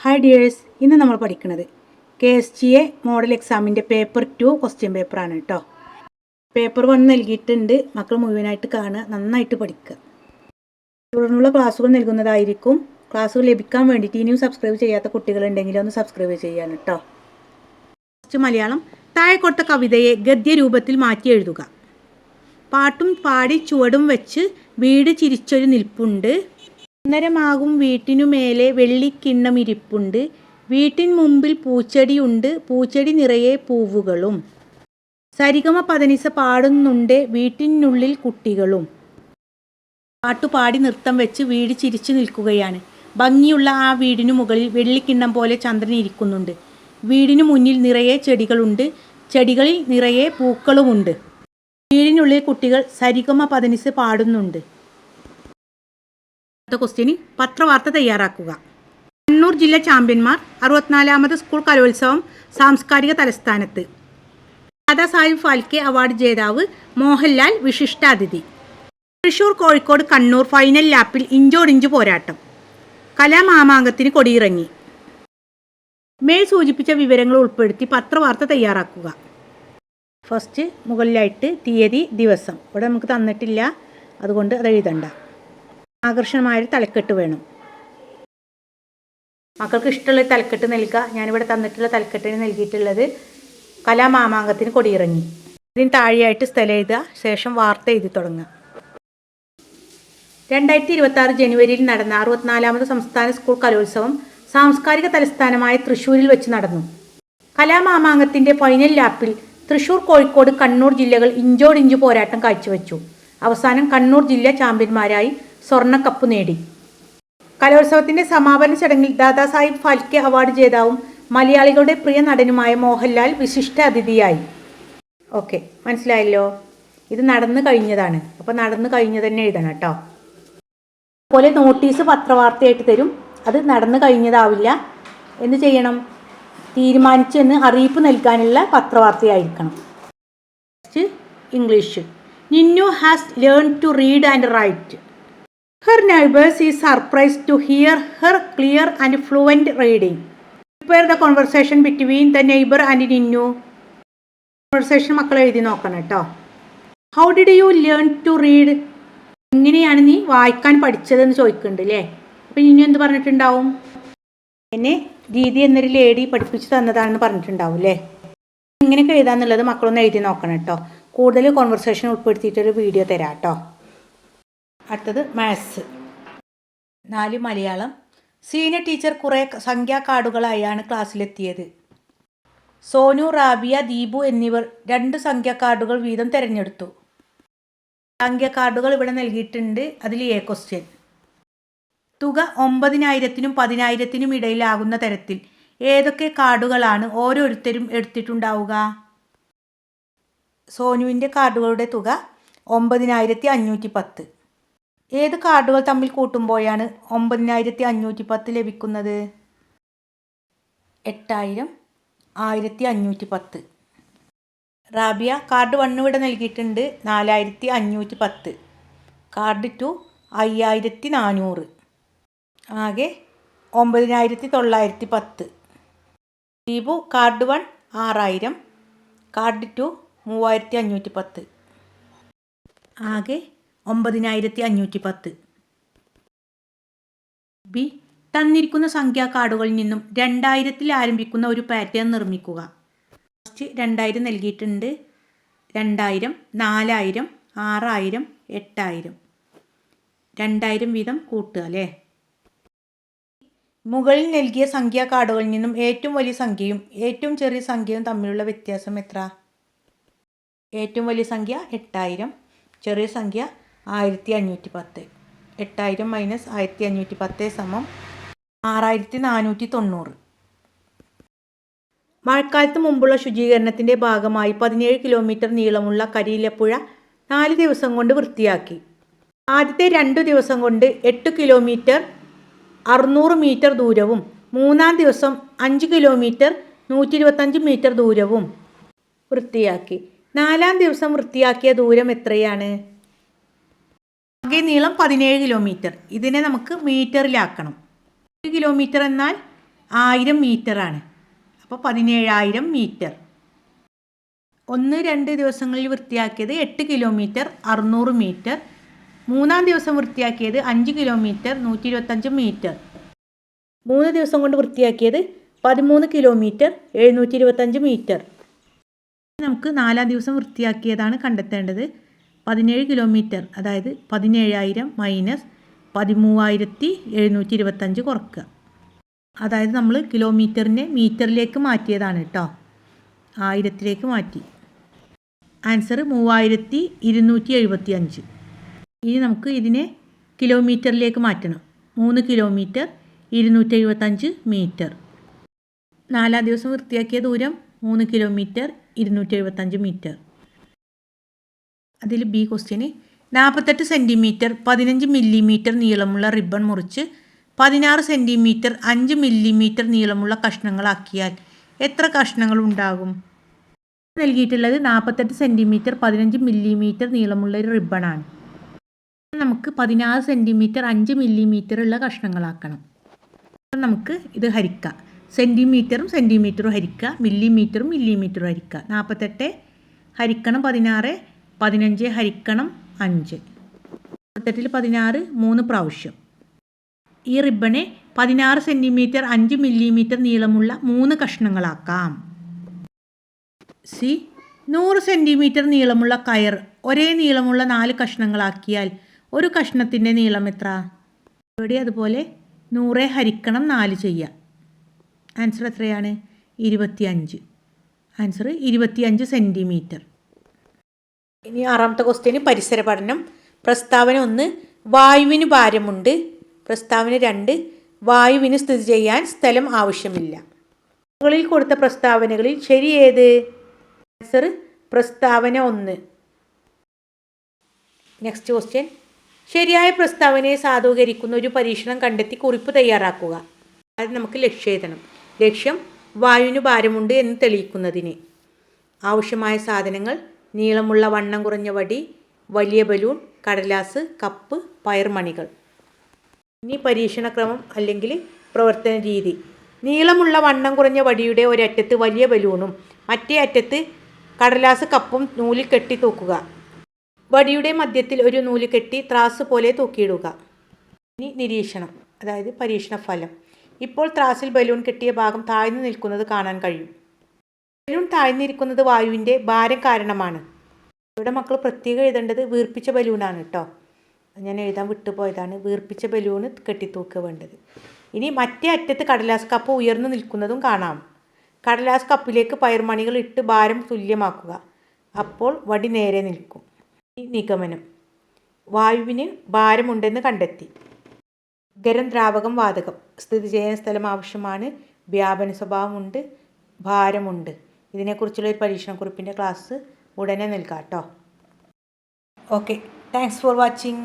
Hi dears, ഇന്ന് നമ്മൾ പഠിക്കുന്നത് KSGA മോഡൽ എക്സാമിൻ്റെ പേപ്പർ 2 ക്വസ്റ്റ്യൻ പേപ്പറാണ് കേട്ടോ. പേപ്പർ 1 നൽകിയിട്ടുണ്ട്. മക്കൾ മുഴുവനായിട്ട് കാണുക, നന്നായിട്ട് പഠിക്കുക. തുടർന്നുള്ള ക്ലാസ്സുകൾ നൽകുന്നതായിരിക്കും. ക്ലാസ്സുകൾ ലഭിക്കാൻ വേണ്ടിയിട്ട് ഇനിയും സബ്സ്ക്രൈബ് ചെയ്യാത്ത കുട്ടികളുണ്ടെങ്കിൽ ഒന്ന് സബ്സ്ക്രൈബ് ചെയ്യാൻ കേട്ടോ. ഫസ്റ്റ് മലയാളം. താഴെ കൊടുത്ത കവിതയെ ഗദ്യരൂപത്തിൽ മാറ്റി എഴുതുക. പാട്ടും പാടി ചുവടും വെച്ച് വീട് ചിരിച്ചൊരു നിൽപ്പുണ്ട്. സുന്ദരമാകും വീട്ടിനു മേലെ വെള്ളിക്കിണ്ണം ഇരിപ്പുണ്ട്. വീട്ടിൻ മുമ്പിൽ പൂച്ചെടിയുണ്ട്, പൂച്ചെടി നിറയെ പൂവുകളും. സരിഗമ പദനിസ പാടുന്നുണ്ട്, വീട്ടിനുള്ളിൽ കുട്ടികളും. പാട്ടുപാടി നൃത്തം വെച്ച് വീട് ചിരിച്ചു നിൽക്കുകയാണ്. ഭംഗിയുള്ള ആ വീടിനു മുകളിൽ വെള്ളിക്കിണ്ണം പോലെ ചന്ദ്രൻ ഇരിക്കുന്നുണ്ട്. വീടിനു മുന്നിൽ നിറയെ ചെടികളുണ്ട്, ചെടികളിൽ നിറയെ പൂക്കളുമുണ്ട്. വീടിനുള്ളിൽ കുട്ടികൾ സരിഗമ പദനിസ പാടുന്നുണ്ട്. ക്വസ്റ്റ്യന് പത്രവാർത്ത തയ്യാറാക്കുക. കണ്ണൂർ ജില്ല ചാമ്പ്യന്മാർ. 64ാമത് സ്കൂൾ കലോത്സവം സാംസ്കാരിക തലസ്ഥാനത്ത്. ദാദാസാഹിബ് ഫാൽക്കെ അവാർഡ് ജേതാവ് മോഹൻലാൽ വിശിഷ്ടാതിഥി. തൃശൂർ, കോഴിക്കോട്, കണ്ണൂർ ഫൈനൽ ലാപ്പിൽ ഇഞ്ചോടിഞ്ച് പോരാട്ടം. കലാമാമാങ്കത്തിന് കൊടിയിറങ്ങി. മേൽ സൂചിപ്പിച്ച വിവരങ്ങൾ ഉൾപ്പെടുത്തി പത്രവാർത്ത തയ്യാറാക്കുക. ഫസ്റ്റ് മുകളിലായിട്ട് തീയതി, ദിവസം. ഇവിടെ നമുക്ക് തന്നിട്ടില്ല, അതുകൊണ്ട് അത് എഴുതണ്ട. ആകർഷണമായൊരു തലക്കെട്ട് വേണം. മക്കൾക്ക് ഇഷ്ടമുള്ള തലക്കെട്ട് നൽകുക. ഞാനിവിടെ തന്നിട്ടുള്ള തലക്കെട്ടിന് നൽകിയിട്ടുള്ളത് കലാമാമാങ്കത്തിന് കൊടിയിറങ്ങി. ഇതിന് താഴെയായിട്ട് സ്ഥലം എഴുതുക, ശേഷം വാർത്ത എഴുതി തുടങ്ങുക. 2026 ജനുവരിയിൽ നടന്ന 64ാമത് സംസ്ഥാന സ്കൂൾ കലോത്സവം സാംസ്കാരിക തലസ്ഥാനമായ തൃശ്ശൂരിൽ വെച്ച് നടന്നു. കലാമാമാങ്കത്തിൻ്റെ ഫൈനൽ ലാപ്പിൽ തൃശ്ശൂർ, കോഴിക്കോട്, കണ്ണൂർ ജില്ലകൾ ഇഞ്ചോടിഞ്ച് പോരാട്ടം കാഴ്ചവെച്ചു. അവസാനം കണ്ണൂർ ജില്ല ചാമ്പ്യന്മാരായി സ്വർണ്ണക്കപ്പ് നേടി. കലോത്സവത്തിൻ്റെ സമാപന ചടങ്ങിൽ ദാദാസാഹിബ് ഫാൽക്കെ അവാർഡ് ജേതാവും മലയാളികളുടെ പ്രിയ നടനുമായ മോഹൻലാൽ വിശിഷ്ട അതിഥിയായി. ഓക്കെ, മനസ്സിലായല്ലോ. ഇത് നടന്നു കഴിഞ്ഞതാണ്, അപ്പോൾ നടന്നു കഴിഞ്ഞ് തന്നെ എഴുതണം കേട്ടോ. അതുപോലെ നോട്ടീസ് പത്രവാർത്തയായിട്ട് തരും. അത് നടന്നു കഴിഞ്ഞതാവില്ല. എന്ത് ചെയ്യണം? തീരുമാനിച്ചെന്ന് അറിയിപ്പ് നൽകാനുള്ള പത്രവാർത്തയായിരിക്കണം. English. Ninu has learn to read and write. Her neighbors is surprised to hear her clear and fluent reading. Prepare the conversation between the neighbor and Ninnu. Conversation മക്കൾ എഴുതി നോക്കണം കേട്ടോ. How did you learn to read? എങ്ങനെയാണ് നീ വായിക്കാൻ പഠിച്ചതെന്ന് ചോദിക്കുന്നുണ്ട് അല്ലേ. അപ്പം നിന്നു എന്ത് പറഞ്ഞിട്ടുണ്ടാവും? എന്നെ രീതി എന്നൊരു ലേഡി പഠിപ്പിച്ചു തന്നതാണെന്ന് പറഞ്ഞിട്ടുണ്ടാവും അല്ലേ. ഇങ്ങനെയൊക്കെ എഴുതാന്നുള്ളത് മക്കളൊന്ന് എഴുതി നോക്കണം കേട്ടോ. കൂടുതൽ കോൺവെർസേഷൻ ഉൾപ്പെടുത്തിയിട്ടൊരു വീഡിയോ തരാം കേട്ടോ. അടുത്തത് മാത്സ്. 4 മലയാളം. സീനിയർ ടീച്ചർ കുറേ സംഖ്യാ കാർഡുകളായാണ് ക്ലാസ്സിലെത്തിയത്. സോനു, റാബിയ, ദീപു എന്നിവർ 2 സംഖ്യാ കാർഡുകൾ വീതം തിരഞ്ഞെടുത്തു. സംഖ്യാ കാർഡുകൾ ഇവിടെ നൽകിയിട്ടുണ്ട്. അതിൽ എ ക്വസ്റ്റ്യൻ. തുക 9,000-നും 10,000-നും ഇടയിലാകുന്ന തരത്തിൽ ഏതൊക്കെ കാർഡുകളാണ് ഓരോരുത്തരും എടുത്തിട്ടുണ്ടാവുക? സോനുവിൻ്റെ കാർഡുകളുടെ തുക 9,510. ഏത് കാർഡുകൾ തമ്മിൽ കൂട്ടുമ്പോഴാണ് 9,510 ലഭിക്കുന്നത്? 8,000, 1,510. റാബിയ കാർഡ് 1 ഇവിടെ നൽകിയിട്ടുണ്ട് 4,510. കാർഡ് 2 5,400. ആകെ 9,910. ദീപു കാർഡ് 1 6,000. കാർഡ് 2 3,510. ആകെ 9,510. ബി. തന്നിരിക്കുന്ന സംഖ്യാ കാർഡുകളിൽ നിന്നും 2000-ൽ ആരംഭിക്കുന്ന ഒരു പാറ്റേൺ നിർമ്മിക്കുക. ഫസ്റ്റ് 2000 നൽകിയിട്ടുണ്ട്. 2000, 4000, 6000, 8000. 2000 വീതം കൂട്ടുക അല്ലേ. മുകളിൽ നൽകിയ സംഖ്യാ കാർഡുകളിൽ നിന്നും ഏറ്റവും വലിയ സംഖ്യയും ഏറ്റവും ചെറിയ സംഖ്യയും തമ്മിലുള്ള വ്യത്യാസം എത്ര? ഏറ്റവും വലിയ സംഖ്യ 8000, ചെറിയ സംഖ്യ 1,510. 8000 മൈനസ് 1,510 സമം 6,490. മഴക്കാലത്ത് മുമ്പുള്ള ശുചീകരണത്തിൻ്റെ ഭാഗമായി 17 കിലോമീറ്റർ നീളമുള്ള കരിയിലപ്പുഴ 4 ദിവസം കൊണ്ട് വൃത്തിയാക്കി. ആദ്യത്തെ 2 ദിവസം കൊണ്ട് 8 കിലോമീറ്റർ 600 മീറ്റർ ദൂരവും 3-ാം ദിവസം 5 കിലോമീറ്റർ 125 മീറ്റർ ദൂരവും വൃത്തിയാക്കി. 4-ാം ദിവസം വൃത്തിയാക്കിയ ദൂരം എത്രയാണ്? ആകെ നീളം 17 കിലോമീറ്റർ. ഇതിനെ നമുക്ക് മീറ്ററിലാക്കണം. 1 കിലോമീറ്റർ എന്നാൽ 1000 മീറ്ററാണ്. അപ്പോൾ 17,000 മീറ്റർ. 1-2 ദിവസങ്ങളിൽ വൃത്തിയാക്കിയത് 8 കിലോമീറ്റർ 600 മീറ്റർ. 3-ാം ദിവസം വൃത്തിയാക്കിയത് 5 കിലോമീറ്റർ 125 മീറ്റർ. 3 ദിവസം കൊണ്ട് വൃത്തിയാക്കിയത് 13 കിലോമീറ്റർ 725 മീറ്റർ. നമുക്ക് 4-ാം ദിവസം വൃത്തിയാക്കിയതാണ് കണ്ടെത്തേണ്ടത്. 17 കിലോമീറ്റർ, അതായത് 17,000 മൈനസ് 13,725 കുറക്കുക. അതായത് നമ്മൾ കിലോമീറ്ററിനെ മീറ്ററിലേക്ക് മാറ്റിയതാണ് കേട്ടോ. 1000ത്തിലേക്ക് മാറ്റി. ആൻസർ 3275. ഇനി നമുക്ക് ഇതിനെ കിലോമീറ്ററിലേക്ക് മാറ്റണം. 3 കിലോമീറ്റർ 275 മീറ്റർ. 4-ാം ദിവസം വൃത്തിയാക്കിയ ദൂരം 3 കിലോമീറ്റർ 275 മീറ്റർ. അതിൽ ബി ക്വസ്റ്റ്യന് 48 സെൻറ്റിമീറ്റർ 15 മില്ലിമീറ്റർ നീളമുള്ള റിബൺ മുറിച്ച് 16 സെൻറ്റിമീറ്റർ 5 മില്ലിമീറ്റർ നീളമുള്ള കഷ്ണങ്ങളാക്കിയാൽ എത്ര കഷ്ണങ്ങൾ ഉണ്ടാകും? നൽകിയിട്ടുള്ളത് 48 സെൻറ്റിമീറ്റർ 15 മില്ലിമീറ്റർ നീളമുള്ള ഒരു റിബണാണ്. നമുക്ക് 16 സെൻറ്റിമീറ്റർ 5 മില്ലിമീറ്റർ ഉള്ള കഷ്ണങ്ങളാക്കണം. നമുക്ക് ഇത് ഹരിക്കാം. സെൻറ്റിമീറ്ററും സെൻറ്റിമീറ്ററും ഹരിക്കുക, മില്ലിമീറ്ററും മില്ലിമീറ്ററും ഹരിക്കുക. 48 ഹരിക്കണം 16, 15 ഹരിക്കണം 5. 48-ൽ 16 3 പ്രാവശ്യം. ഈ റിബണെ 16 സെൻറ്റിമീറ്റർ 5 മില്ലിമീറ്റർ നീളമുള്ള 3 കഷ്ണങ്ങളാക്കാം. സി 100 സെൻറ്റിമീറ്റർ നീളമുള്ള കയർ ഒരേ നീളമുള്ള 4 കഷ്ണങ്ങളാക്കിയാൽ ഒരു കഷ്ണത്തിൻ്റെ നീളം എത്ര? ഇവിടെ അതുപോലെ 100 ഹരിക്കണം 4 ചെയ്യുക. ആൻസർ എത്രയാണ്? 25. Answer 25 centimetre. ഇനി 6-ാമത്തെ ക്വസ്റ്റ്യന് പരിസര പഠനം. പ്രസ്താവന 1 വായുവിന് ഭാരമുണ്ട്. പ്രസ്താവന 2 വായുവിന് സ്ഥിതി ചെയ്യാൻ സ്ഥലം ആവശ്യമില്ല. മുകളിൽ കൊടുത്ത പ്രസ്താവനകളിൽ ശരി ഏത്? ആൻസർ പ്രസ്താവന 1. Next question. ശരിയായ പ്രസ്താവനയെ സാധൂകരിക്കുന്ന ഒരു പരീക്ഷണം കണ്ടെത്തി കുറിപ്പ് തയ്യാറാക്കുക. അത് നമുക്ക് ലക്ഷ്യം എഴുതണം. ലക്ഷ്യം വായുവിന് ഭാരമുണ്ട് എന്ന് തെളിയിക്കുന്നതിന് ആവശ്യമായ സാധനങ്ങൾ: നീളമുള്ള വണ്ണം കുറഞ്ഞ വടി, വലിയ ബലൂൺ, കടലാസ്, കപ്പ്, പയർമണികൾ. ഇനി പരീക്ഷണക്രമം അല്ലെങ്കിൽ പ്രവർത്തന രീതി. നീളമുള്ള വണ്ണം കുറഞ്ഞ വടിയുടെ ഒരറ്റത്ത് വലിയ ബലൂണും മറ്റേ അറ്റത്ത് കടലാസ് കപ്പും നൂലിൽ കെട്ടി തൂക്കുക. വടിയുടെ മധ്യത്തിൽ ഒരു നൂല് കെട്ടി ത്രാസ് പോലെ തൂക്കിയിടുക. ഇനി നിരീക്ഷണം, അതായത് പരീക്ഷണ ഫലം. ഇപ്പോൾ ത്രാസിൽ ബലൂൺ കെട്ടിയ ഭാഗം താഴ്ന്നു നിൽക്കുന്നത് കാണാൻ കഴിയും. ബലൂൺ താഴ്ന്നിരിക്കുന്നത് വായുവിൻ്റെ ഭാരം കാരണമാണ്. ഇവിടെ മക്കൾ പ്രത്യേകം എഴുതേണ്ടത് വീർപ്പിച്ച ബലൂണാണ് കേട്ടോ. ഞാൻ എഴുതാൻ വിട്ടുപോയതാണ്. വീർപ്പിച്ച ബലൂണ് കെട്ടിത്തൂക്കുക വേണ്ടത്. ഇനി മറ്റേ അറ്റത്ത് കടലാസ് കപ്പ് ഉയർന്നു നിൽക്കുന്നതും കാണാം. കടലാസ് കപ്പിലേക്ക് പയർമണികൾ ഇട്ട് ഭാരം തുല്യമാക്കുക. അപ്പോൾ വടി നേരെ നിൽക്കും. ഈ നിഗമനം: വായുവിന് ഭാരമുണ്ടെന്ന് കണ്ടെത്തി. ഖരം, ദ്രാവകം, വാതകം. സ്ഥിതി ചെയ്യാൻ സ്ഥലം ആവശ്യമാണ്. വ്യാപന സ്വഭാവമുണ്ട്. ഭാരമുണ്ട്. ഇതിനെക്കുറിച്ചുള്ള ഒരു പരീക്ഷണക്കുറിപ്പിൻ്റെ ക്ലാസ് ഉടനെ നൽകാം കേട്ടോ. Okay, thanks for watching.